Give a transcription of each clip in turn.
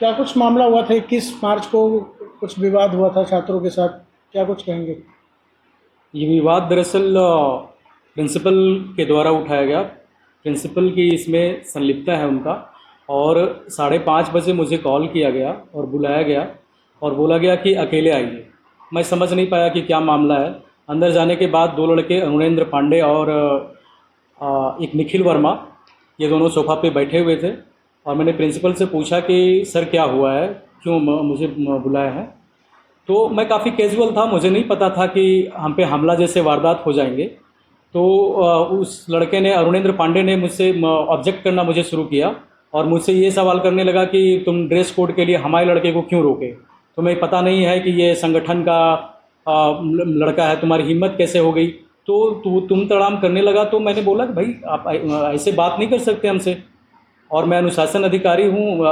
क्या कुछ मामला हुआ था 21 मार्च को, कुछ विवाद हुआ था छात्रों के साथ, क्या कुछ कहेंगे? ये विवाद दरअसल प्रिंसिपल के द्वारा उठाया गया। प्रिंसिपल की इसमें संलिप्तता है उनका। और 5:30 बजे मुझे कॉल किया गया और बुलाया गया और बोला गया कि अकेले आइए। मैं समझ नहीं पाया कि क्या मामला है। अंदर जाने के बाद दो लड़के अरुणेंद्र पांडे और एक निखिल वर्मा, ये दोनों सोफ़ा पे बैठे हुए थे। और मैंने प्रिंसिपल से पूछा कि सर क्या हुआ है, क्यों मुझे बुलाया है। तो मैं काफ़ी कैजुअल था, मुझे नहीं पता था कि हम पे हमला जैसे वारदात हो जाएंगे। तो उस लड़के ने, अरुणेंद्र पांडे ने, मुझसे ऑब्जेक्ट करना मुझे शुरू किया और मुझसे ये सवाल करने लगा कि तुम ड्रेस कोड के लिए हमारे लड़के को क्यों रोके, तुम्हें पता नहीं है कि ये संगठन का लड़का है, तुम्हारी हिम्मत कैसे हो गई। तो तुम तड़ाम करने लगा। तो मैंने बोला कि भाई आप ऐसे बात नहीं कर सकते हमसे, और मैं अनुशासन अधिकारी हूँ,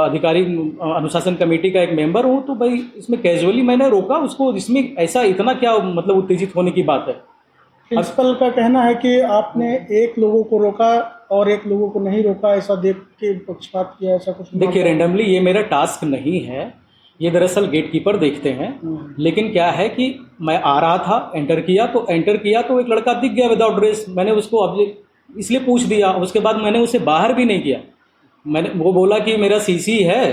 अनुशासन कमेटी का एक मेंबर हूँ। तो भाई इसमें कैजुअली मैंने रोका उसको, इसमें ऐसा इतना क्या मतलब उत्तेजित होने की बात है। अब प्रिंसिपल का कहना है कि आपने एक लोगों को रोका और एक लोगों को नहीं रोका, ऐसा देख के पक्षपात किया, ऐसा कुछ देखिए, मामला है? रेंडमली ये मेरा टास्क नहीं है, ये दरअसल गेट कीपर देखते हैं। लेकिन क्या है कि मैं आ रहा था, एंटर किया तो एक लड़का दिख गया विदाउट ड्रेस। मैंने उसको ऑब्जेक्ट इसलिए पूछ दिया, उसके बाद मैंने उसे बाहर भी नहीं किया। मैंने, वो बोला कि मेरा सीसी है,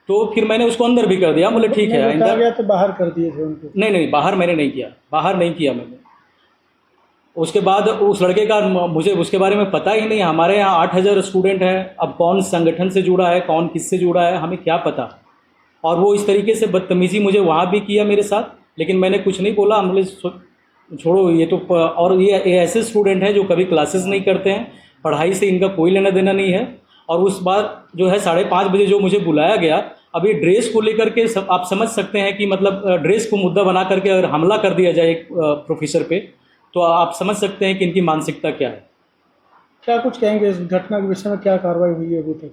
तो फिर मैंने उसको अंदर भी कर दिया। बोले ठीक है नहीं बताया अंदर। गया तो बाहर कर दिए थे उनको? नहीं नहीं, बाहर मैंने नहीं किया, बाहर नहीं किया मैंने। उसके बाद उस लड़के का मुझे उसके बारे में पता ही नहीं। हमारे यहाँ 8,000 स्टूडेंट हैं, अब कौन संगठन से जुड़ा है, कौन किससे जुड़ा है, हमें क्या पता। और वो इस तरीके से बदतमीज़ी मुझे वहाँ भी किया मेरे साथ, लेकिन मैंने कुछ नहीं बोला। हमने छोड़ो ये तो। और ये ऐसे स्टूडेंट हैं जो कभी क्लासेस नहीं करते हैं, पढ़ाई से इनका कोई लेना देना नहीं है। और उस बार जो है 5:30 बजे जो मुझे बुलाया गया, अब ये ड्रेस को लेकर के आप समझ सकते हैं कि मतलब ड्रेस को मुद्दा बना करके अगर हमला कर दिया जाए एक प्रोफेसर पे, तो आप समझ सकते हैं कि इनकी मानसिकता क्या है। क्या कुछ कहेंगे इस घटना के विषय में, क्या कार्रवाई हुई है अभी तक?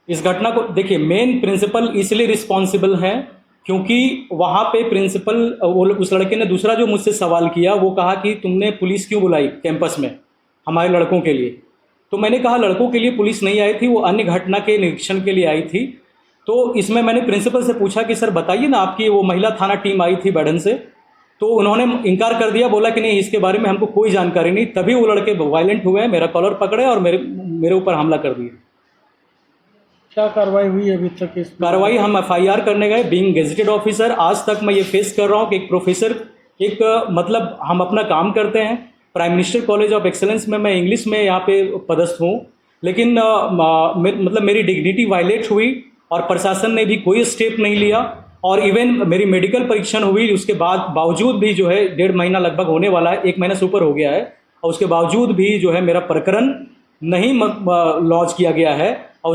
इस घटना को देखिए, मेन प्रिंसिपल इसलिए रिस्पॉन्सिबल हैं क्योंकि वहाँ पे प्रिंसिपल, वो उस लड़के ने दूसरा जो मुझसे सवाल किया, वो कहा कि तुमने पुलिस क्यों बुलाई कैंपस में हमारे लड़कों के लिए। तो मैंने कहा लड़कों के लिए पुलिस नहीं आई थी, वो अन्य घटना के निरीक्षण के लिए आई थी। तो इसमें मैंने प्रिंसिपल से पूछा कि सर बताइए ना, आपकी वो महिला थाना टीम आई थी बैडन से। तो उन्होंने इनकार कर दिया, बोला कि नहीं इसके बारे में हमको कोई जानकारी नहीं। तभी वो लड़के वायलेंट हुए, मेरा कॉलर पकड़े और मेरे ऊपर हमला कर दिया। क्या कार्रवाई हुई है अभी तक इस? कार्रवाई, हम एफआईआर करने गए। बीइंग गेजेटेड ऑफिसर, आज तक मैं ये फेस कर रहा हूँ कि एक प्रोफेसर, एक मतलब हम अपना काम करते हैं। Prime minister college of excellence में मैं इंग्लिश में यहाँ पे पदस्थ हूँ, लेकिन मतलब मेरी डिग्निटी वायलेट हुई और प्रशासन ने भी कोई स्टेप नहीं लिया। और इवन मेरी मेडिकल परीक्षण हुई, उसके बावजूद भी जो है 1.5 महीना लगभग होने वाला है, 1 महीना से ऊपर हो गया है, और उसके बावजूद भी जो है मेरा प्रकरण नहीं लॉन्च किया गया है। और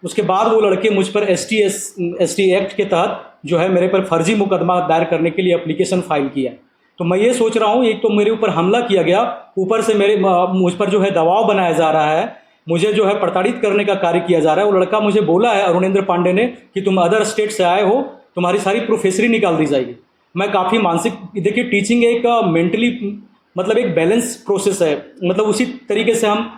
उसके बाद वो लड़के मुझ पर एसटी एक्ट के तहत जो है मेरे पर फर्जी मुकदमा दायर करने के लिए एप्लीकेशन फाइल किया। तो मैं ये सोच रहा हूँ, एक तो मेरे ऊपर हमला किया गया, ऊपर से मुझ पर जो है दबाव बनाया जा रहा है, मुझे जो है प्रताड़ित करने का कार्य किया जा रहा है। वो लड़का मुझे बोला है, अरुणेंद्र पांडे ने, कि तुम अदर स्टेट से आए हो, तुम्हारी सारी प्रोफेसरी निकाल दी जाएगी। मैं काफ़ी मानसिक, देखिए टीचिंग एक मेंटली मतलब एक बैलेंस प्रोसेस है। मतलब उसी तरीके से हम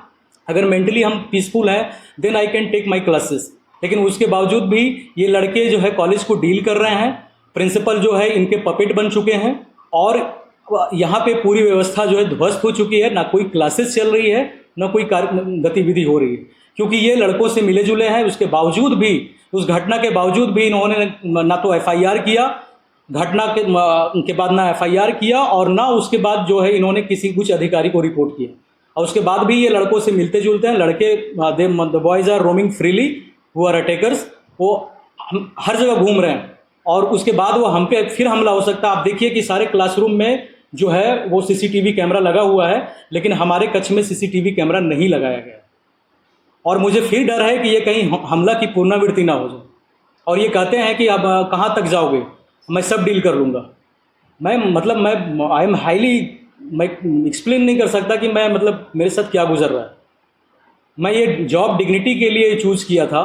अगर मेंटली हम पीसफुल हैं, then I can take my classes. लेकिन उसके बावजूद भी ये लड़के जो है कॉलेज को डील कर रहे हैं। प्रिंसिपल जो है इनके पपेट बन चुके हैं, और यहाँ पे पूरी व्यवस्था जो है ध्वस्त हो चुकी है। ना कोई क्लासेस चल रही है, ना कोई गतिविधि हो रही है, क्योंकि ये लड़कों से मिले जुले हैं। उसके बावजूद भी, उस घटना के बावजूद भी इन्होंने ना तो एफआईआर किया, घटना के बाद ना एफआईआर किया, और ना उसके बाद जो है इन्होंने किसी कुछ अधिकारी को रिपोर्ट किया। और उसके बाद भी ये लड़कों से मिलते जुलते हैं। लड़के, the boys are roaming freely, who are attackers, वो हर जगह घूम रहे हैं। और उसके बाद वो हम पे फिर हमला हो सकता है। आप देखिए कि सारे क्लासरूम में जो है वो सीसीटीवी कैमरा लगा हुआ है, लेकिन हमारे कक्ष में सीसीटीवी कैमरा नहीं लगाया गया। और मुझे फिर डर है कि ये कहीं हमला की पुनरावृत्ति ना हो जाए। और ये कहते हैं कि अब कहाँ तक जाओगे, मैं सब डील कर लूँगा। मैं आई एम हाईली, मैं एक्सप्लेन नहीं कर सकता कि मैं मतलब मेरे साथ क्या गुजर रहा है। मैं ये जॉब डिग्निटी के लिए चूज़ किया था,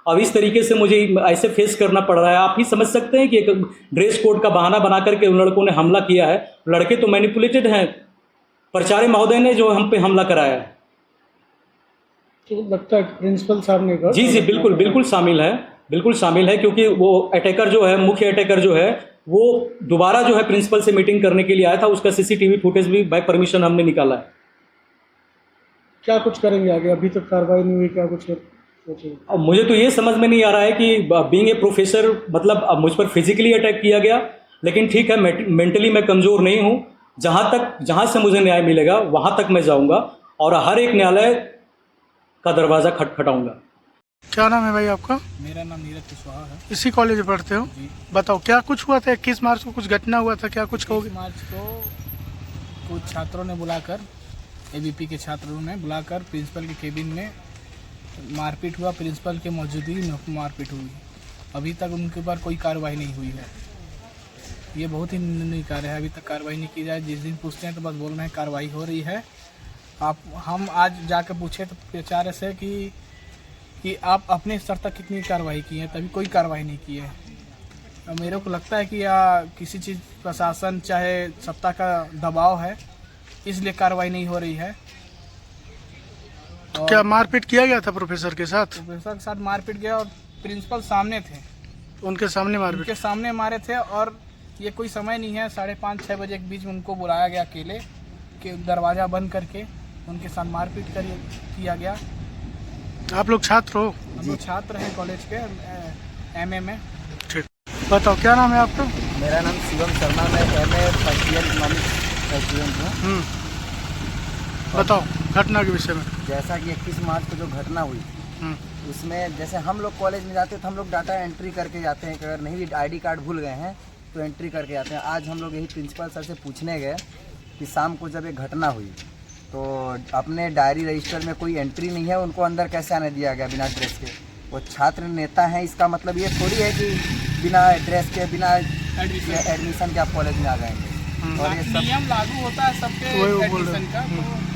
अब इस तरीके से मुझे ऐसे फेस करना पड़ रहा है। आप ही समझ सकते हैं कि एक ड्रेस कोड का बहाना बना करके उन लड़कों ने हमला किया है। लड़के तो मैनिपुलेटेड हैं, प्राचार्य महोदय ने जो हम पे हमला कराया है। तो लगता है प्रिंसिपल साहब ने जी जी, बिल्कुल बिल्कुल शामिल है। बिल्कुल शामिल है, क्योंकि वो अटैकर जो है, मुख्य अटैकर जो है, वो दोबारा जो है प्रिंसिपल से मीटिंग करने के लिए आया था। उसका सीसीटीवी फुटेज भी बाय परमिशन हमने निकाला है। क्या कुछ करेंगे आगे? अभी तक कार्रवाई नहीं हुई, क्या कुछ सोचेंगे? अब मुझे तो ये समझ में नहीं आ रहा है कि बीइंग ए प्रोफेसर, मतलब अब मुझ पर फिजिकली अटैक किया गया, लेकिन ठीक है, मेंटली मैं कमज़ोर नहीं हूँ। जहाँ से मुझे न्याय मिलेगा वहाँ तक मैं जाऊँगा और हर एक न्यायालय का दरवाज़ा खटखटाऊँगा। क्या नाम है भाई आपका? मेरा नाम नीरज कुशवाहा है इसी कॉलेज में पढ़ते हो? जी। बताओ क्या कुछ हुआ था? 21 मार्च को कुछ घटना हुआ था, क्या कुछ 21 कहोगे? मार्च को कुछ छात्रों ने बुलाकर, एबीपी के छात्रों ने बुलाकर प्रिंसिपल के केबिन में मारपीट हुआ। प्रिंसिपल के मौजूदगी में मारपीट हुई। अभी तक उनके ऊपर कोई कार्रवाई नहीं हुई है। ये बहुत ही निंदनीय कार्य है। अभी तक कार्रवाई नहीं की जाए। जिस दिन पूछते हैं तो बस बोल रहे हैं कार्रवाई हो रही है। हम आज जाकर पूछे तो बेचारे से कि आप अपने स्तर तक कितनी कार्रवाई की है, तभी कोई कार्रवाई नहीं की है। मेरे को लगता है कि या किसी चीज़ प्रशासन चाहे सत्ता का दबाव है, इसलिए कार्रवाई नहीं हो रही है। तो क्या मारपीट किया गया था प्रोफेसर के साथ? प्रोफेसर के साथ मारपीट गया और प्रिंसिपल सामने थे, उनके सामने मारपीट? उनके सामने मारे थे। और ये कोई समय नहीं है, 5:30-6 बजे के बीच में उनको बुलाया गया अकेले कि दरवाज़ा बंद करके उनके साथ मारपीट किया गया। आप लोग छात्र हो? हम लोग छात्र हैं कॉलेज के, एमए में। ठीक, बताओ क्या नाम है आपका? मेरा नाम शिवम शर्मा, मैं MA first year economics student हूँ। बताओ घटना के विषय में। जैसा कि 21 मार्च को जो घटना हुई, उसमें जैसे हम लोग कॉलेज में जाते हैं तो हम लोग डाटा एंट्री करके जाते हैं कि अगर नहीं भी आईडी कार्ड भूल गए हैं तो एंट्री करके जाते हैं। आज हम लोग यही प्रिंसिपल सर से पूछने गए कि शाम को जब ये घटना हुई तो अपने डायरी रजिस्टर में कोई एंट्री नहीं है, उनको अंदर कैसे आने दिया गया बिना ड्रेस के? वो छात्र नेता हैं, इसका मतलब ये थोड़ी है कि बिना ड्रेस के, बिना एडमिशन के आप कॉलेज में आ जाएंगे। और ये सब नियम लागू होता है सबके एडमिशन का,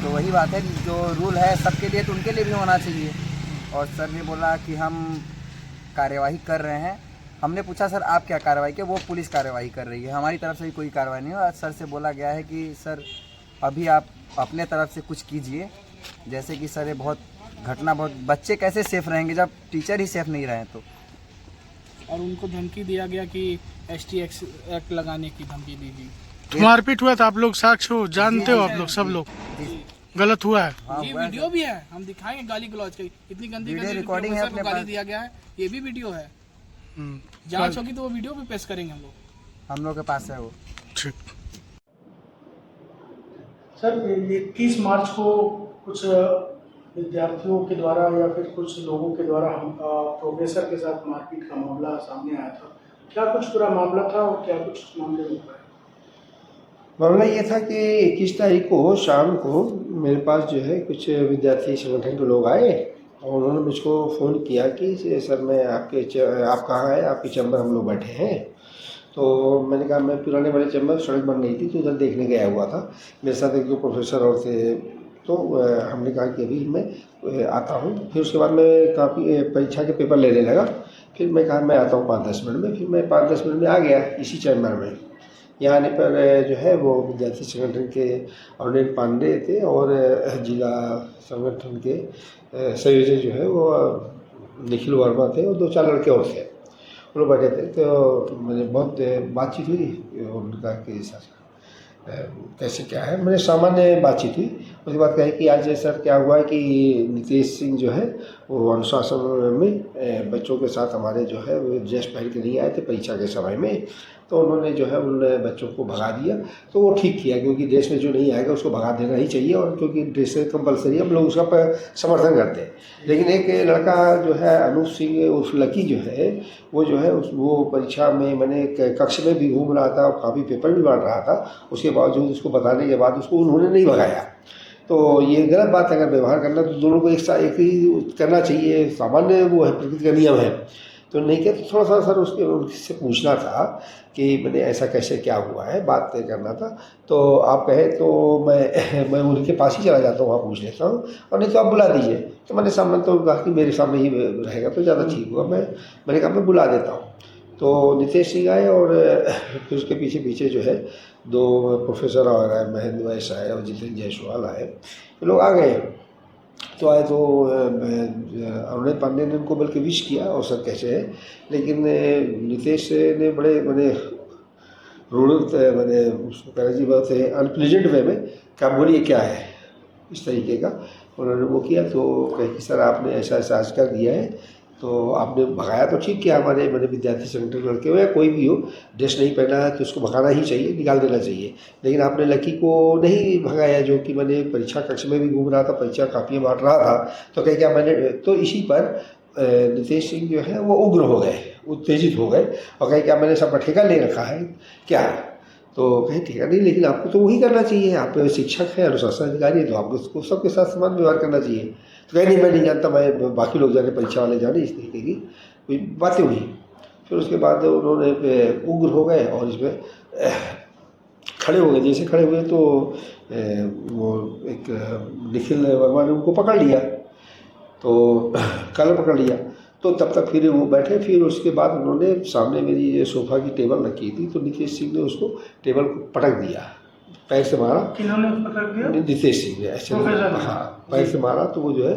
तो वही बात है, जो रूल है सबके लिए तो उनके लिए भी होना चाहिए। और सर ने बोला कि हम कार्यवाही कर रहे हैं। हमने पूछा सर आप क्या कार्रवाई किए? वो पुलिस कार्रवाई कर रही है, हमारी तरफ से भी कोई कार्रवाई नहीं हुआ। सर से बोला गया है कि सर अभी आप अपने तरफ से कुछ कीजिए। जैसे कि सर ये बहुत बच्चे कैसे सेफ रहेंगे जब टीचर ही सेफ नहीं रहे तो। और उनको धमकी दिया गया कि ST एक्ट लगाने की धमकी दी गई। मारपीट हुआ था, आप लोग साक्ष्य हो, जानते हो आप लोग, सब लोग गलत हुआ है। ये वीडियो भी है, हम दिखाएंगे गाली गलौज की, इतनी गंदी रिकॉर्डिंग है, अपने गाली दिया गया है, ये भी वीडियो है। जांच होगी तो वो वीडियो भी पेश करेंगे हम लोग के पास है वो। ठीक सर, 21 मार्च को कुछ विद्यार्थियों के द्वारा या फिर कुछ लोगों के द्वारा प्रोफेसर के साथ मारपीट का मामला सामने आया था। क्या कुछ पूरा मामला था और क्या कुछ मामले में हुआ है? मामला ये था कि 21 तारीख को शाम को मेरे पास जो है कुछ विद्यार्थी संगठन के लोग आए और उन्होंने मुझको फ़ोन किया कि सर मैं आप कहाँ हैं, आपके चैम्बर हम लोग बैठे हैं। तो मैंने कहा मैं पुराने वाले चैम्बर, सड़क बन रही थी तो उधर देखने गया हुआ था। मेरे साथ एक दो प्रोफेसर और थे, तो हमने कहा कि अभी मैं आता हूँ। फिर उसके बाद मैं काफ़ी परीक्षा के पेपर लेने लगा। फिर मैं कहा मैं आता हूँ 5-10 मिनट में। फिर मैं 5-10 मिनट में आ गया इसी चैम्बर में। यहाँ आने पर जो है वो विद्यार्थी संगठन के अरुण पांडे थे और जिला संगठन के संयोजक जो है वो निखिल वर्मा थे और 2-4 लड़के और थे। वो लोग बैठे थे। तो मैंने बहुत बातचीत हुई उनका कि कैसे क्या है, मैंने सामान्य बातचीत हुई। उसके बाद कहे कि आज सर क्या हुआ है कि नीतीश सिंह जो है वो अनुशासन में बच्चों के साथ हमारे जो है वो ड्रेस पहन के नहीं आए थे परीक्षा के समय में, तो उन्होंने जो है उन बच्चों को भगा दिया। तो वो ठीक किया, क्योंकि ड्रेस में जो नहीं आएगा उसको भगा देना ही चाहिए, और क्योंकि ड्रेस कंपलसरी हम लोग उसका समर्थन करते हैं। लेकिन एक लड़का जो है अनूप सिंह उस लकी जो है वो जो है वो परीक्षा में मैंने कक्ष में भी घूम रहा था और काफ़ी पेपर भी बांट रहा था, उसके बावजूद उसको बताने के बाद उसको उन्होंने नहीं भगाया। तो ये गलत बात है। अगर व्यवहार करना तो दोनों को एक ही करना चाहिए, सामान्य वो है, प्रकृति का नियम है। तो नहीं किया, तो थोड़ा सा सर उनसे पूछना था कि मैंने ऐसा कैसे क्या हुआ है, बात तय करना था। तो आप कहें तो मैं उनके पास ही चला जाता हूँ, वहाँ पूछ लेता हूँ, और नहीं तो आप बुला दीजिए। तो मैंने सामने तो कहा कि मेरे सामने ही रहेगा तो ज़्यादा ठीक हुआ। मैंने कहा मैं बुला देता हूँ। तो नीतीश सिंह आए और फिर उसके पीछे जो है 2 प्रोफेसर और महेंद्र वैस आए और जितेंद्र जायसवाल आए। ये लोग आ गए तो आए तो अरुण पांडे ने उनको बल्कि विश किया और सर कैसे है, लेकिन नितेश ने बड़े मैंने रूढ़ मैंने उसको कह जी बहुत अनप्लीजेंट वे में क्या बोलिए क्या है इस तरीके का उन्होंने वो किया। तो कहे कि सर आपने ऐसा ऐसा आज कर दिया है, तो आपने भगाया तो ठीक किया, हमारे मैंने विद्यार्थी संगठन लड़के हो या कोई भी हो, ड्रेस नहीं पहना है तो उसको भगाना ही चाहिए, निकाल देना चाहिए। लेकिन आपने लकी को नहीं भगाया, जो कि मैंने परीक्षा कक्ष में भी घूम रहा था, परीक्षा कापियाँ बांट रहा था। तो कहे क्या मैंने तो इसी पर नितेश सिंह जो है वो उग्र हो गए, उत्तेजित हो गए और कहे क्या मैंने सबका ठेका ले रखा है क्या। तो कहीं ठेका नहीं, लेकिन आपको तो वही करना चाहिए, आप शिक्षक हैं, अनुशासन अधिकारी है, तो आपको उसको सबके साथ समान व्यवहार करना चाहिए। तो कहीं नहीं मैं नहीं जानता, मैं बाकी लोग जाने, परीक्षा वाले जाने, इस तरीके की कोई बातें हुई। फिर उसके बाद उन्होंने उग्र हो गए और इसमें खड़े हो गए। जैसे खड़े हुए तो वो एक निखिल वर्मा ने उनको पकड़ लिया, तो कलर पकड़ लिया। तो तब तक फिर वो बैठे, फिर उसके बाद उन्होंने सामने मेरी ये सोफ़ा की टेबल रखी थी, तो नितेश सिंह ने उसको टेबल को पटक दिया, पैर से मारा। किन्होंने पटक दिया? नितेश सिंह ने ऐसे, हाँ पैर से मारा तो वो जो है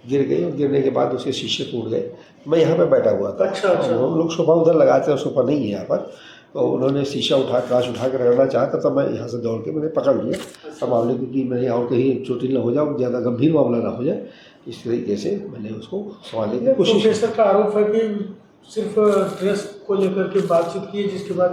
गिर गई, और गिरने के बाद उसके शीशे टूट गए। मैं यहाँ पे बैठा हुआ था। अच्छा। हम लोग सोफ़ा उधर लगाते हैं, सोफ़ा नहीं है यहाँ पर। तो उन्होंने शीशा कांच उठा कर रगड़ना चाहा, तब मैं यहाँ से दौड़ के मैंने पकड़ लिया सब मामले को कि मैंने और कहीं चोटिल ना हो जाए, ज़्यादा गंभीर मामला ना हो जाए, इस तरीके से मैंने उसको संभालने की कोशिश की। प्रोफेसर का आरोप है कि सिर्फ ड्रेस को लेकर के बातचीत की, जिसके बाद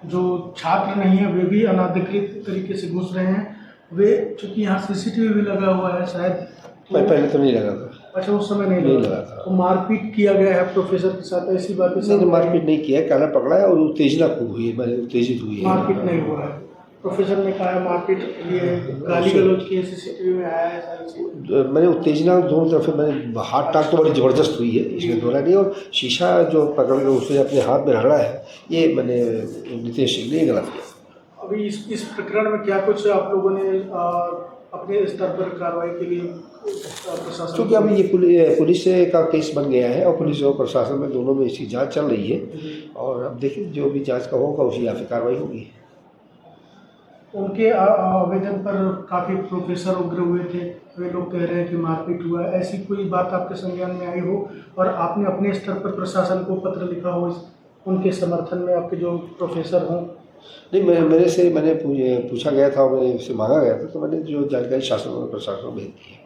जो छात्र नहीं है वे भी अनाधिकृत तरीके से घुस रहे हैं। वे चूँकि यहाँ सीसीटीवी भी लगा हुआ है शायद, मैं पहले तो नहीं लगा था। अच्छा, उस समय नहीं लगा था। तो मारपीट किया गया है प्रोफेसर के साथ, ऐसी बातें? नहीं, मारपीट नहीं किया है, काला पकड़ा है और उत्तेजना खूब हुई है, मैंने उत्तेजित हुई है। मारपीट नहीं हुआ है। प्रोफेसर ने कहा है मारपीट के लिए गाली गलौज की सीसीटीवी में आया है सारी चीज़। मैंने उत्तेजना दोनों तरफ, मैंने हाथ टाक तो बड़ी ज़बरदस्त हुई है, इसमें दोहरा नहीं। और शीशा जो पकड़ कर उसने अपने हाथ में रगड़ा है, ये मैंने नितेश सिंह ने गलत किया। अभी इस प्रकरण में क्या कुछ आप लोगों ने अपने स्तर पर कार्रवाई के लिए प्रशासन? क्योंकि अभी ये पुलिस का केस बन गया है और पुलिस और प्रशासन में दोनों में इसकी जांच चल रही है, और अब देखिए जो भी जांच का होगा उसी यहाँ पे कार्रवाई होगी। उनके आवेदन पर काफ़ी प्रोफेसर उग्र हुए थे, वे लोग कह रहे हैं कि मारपीट हुआ है। ऐसी कोई बात आपके संज्ञान में आई हो और आपने अपने स्तर पर प्रशासन को पत्र लिखा हो उनके समर्थन में, आपके जो प्रोफेसर हों? नहीं, मैंने पूछा गया था और मेरे से मांगा गया था, तो मैंने जो जानकारी शासन और प्रशासन को भेज दी है।